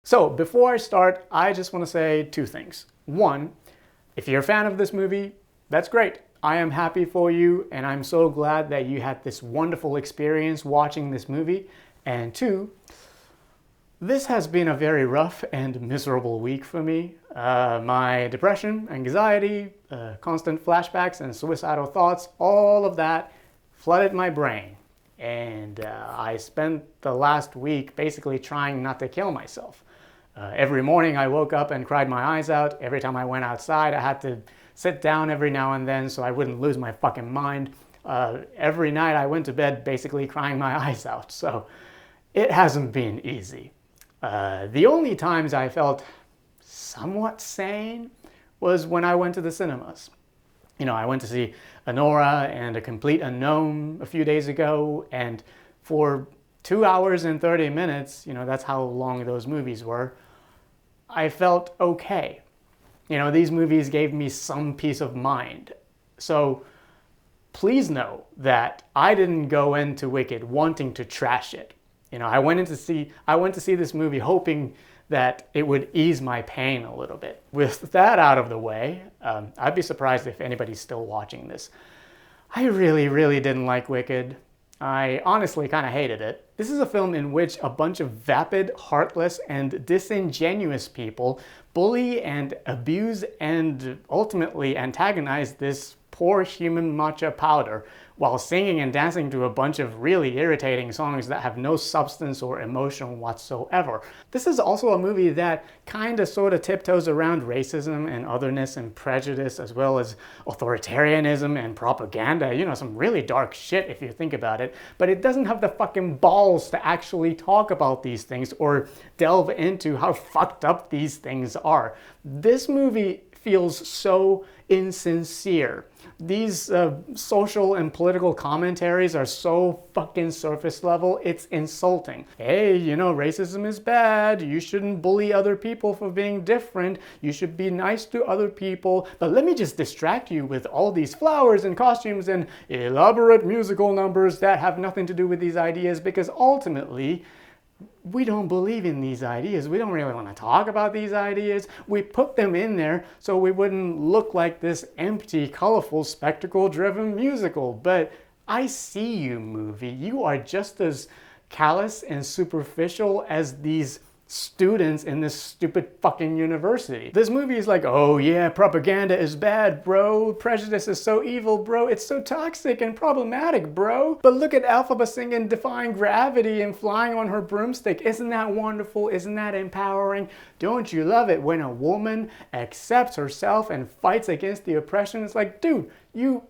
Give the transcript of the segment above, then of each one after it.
So before I start, I just want to say two things. One, if you're a fan of this movie, that's great. I am happy for you, and I'm so glad that you had this wonderful experience watching this movie. And two, this has been a very rough and miserable week for me. My depression, anxiety, constant flashbacks and suicidal thoughts, all of that flooded my brain. And I spent the last week basically trying not to kill myself. Every morning I woke up and cried my eyes out. Every time I went outside, I had to sit down every now and then so I wouldn't lose my fucking mind. Every night I went to bed basically crying my eyes out. So it hasn't been easy. The only times I felt somewhat sane was when I went to the cinemas. You know, I went to see Anora and A Complete Unknown a few days ago, and for 2 hours and 30 minutes, that's how long those movies were, I felt okay. These movies gave me some peace of mind. So please know that I didn't go into Wicked wanting to trash it. I went to see this movie hoping that it would ease my pain a little bit. With that out of the way, I'd be surprised if anybody's still watching this. I really, really didn't like Wicked. I honestly kind of hated it. This is a film in which a bunch of vapid, heartless, and disingenuous people bully and abuse and ultimately antagonize this poor human matcha powder while singing and dancing to a bunch of really irritating songs that have no substance or emotion whatsoever. This is also a movie that kinda sorta tiptoes around racism and otherness and prejudice, as well as authoritarianism and propaganda, some really dark shit if you think about it, but it doesn't have the fucking balls to actually talk about these things or delve into how fucked up these things are. This movie feels so insincere. These social and political commentaries are so fucking surface level, it's insulting. Hey, racism is bad. You shouldn't bully other people for being different. You should be nice to other people. But let me just distract you with all these flowers and costumes and elaborate musical numbers that have nothing to do with these ideas, because ultimately, we don't believe in these ideas. We don't really want to talk about these ideas. We put them in there so we wouldn't look like this empty, colorful, spectacle-driven musical. But I see you, movie. You are just as callous and superficial as these students in this stupid fucking university. This movie is like, oh yeah, propaganda is bad, bro. Prejudice is so evil, bro. It's so toxic and problematic, bro. But look at Elphaba singing Defying Gravity and flying on her broomstick. Isn't that wonderful? Isn't that empowering? Don't you love it when a woman accepts herself and fights against the oppression? It's like, dude, you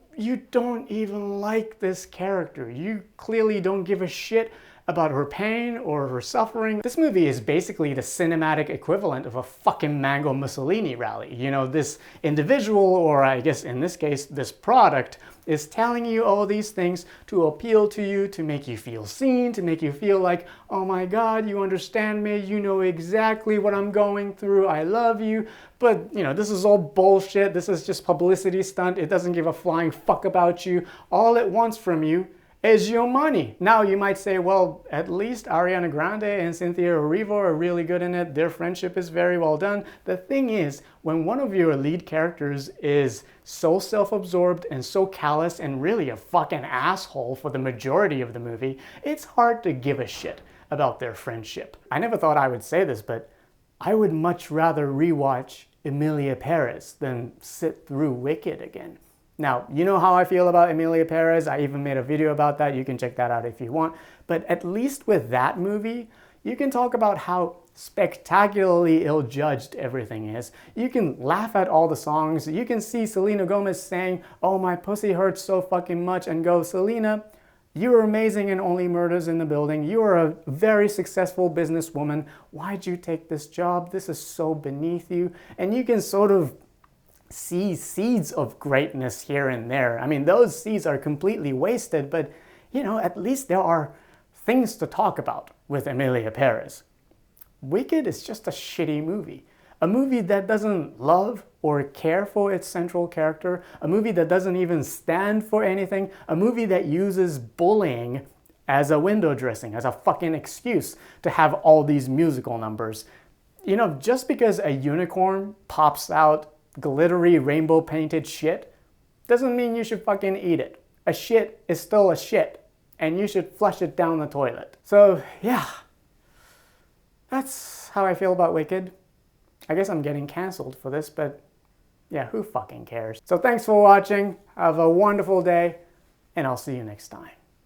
don't even like this character. You clearly don't give a shit about her pain or her suffering. This movie is basically the cinematic equivalent of a fucking Mango Mussolini rally. This individual, or I guess in this case, this product, is telling you all these things to appeal to you, to make you feel seen, to make you feel like, oh my God, you understand me, you know exactly what I'm going through, I love you. But, this is all bullshit. This is just publicity stunt. It doesn't give a flying fuck about you. All it wants from you is your money. Now you might say, well, at least Ariana Grande and Cynthia Erivo are really good in it. Their friendship is very well done. The thing is, when one of your lead characters is so self-absorbed and so callous and really a fucking asshole for the majority of the movie, it's hard to give a shit about their friendship. I never thought I would say this, but I would much rather rewatch Emilia Perez than sit through Wicked again. Now, you know how I feel about Emilia Perez. I even made a video about that. You can check that out if you want. But at least with that movie, you can talk about how spectacularly ill-judged everything is. You can laugh at all the songs. You can see Selena Gomez saying, oh, my pussy hurts so fucking much, and go, Selena, you are amazing in Only Murders in the Building. You are a very successful businesswoman. Why'd you take this job? This is so beneath you. And you can sort of see seeds of greatness here and there. I mean, those seeds are completely wasted, but, at least there are things to talk about with Emilia Perez. Wicked is just a shitty movie. A movie that doesn't love or care for its central character. A movie that doesn't even stand for anything. A movie that uses bullying as a window dressing, as a fucking excuse to have all these musical numbers. you know, just because a unicorn pops out glittery rainbow painted shit doesn't mean you should fucking eat it. A shit is still a shit, and you should flush it down the toilet. So yeah, that's how I feel about Wicked. I guess I'm getting canceled for this, but yeah, who fucking cares? So thanks for watching. Have a wonderful day, and I'll see you next time.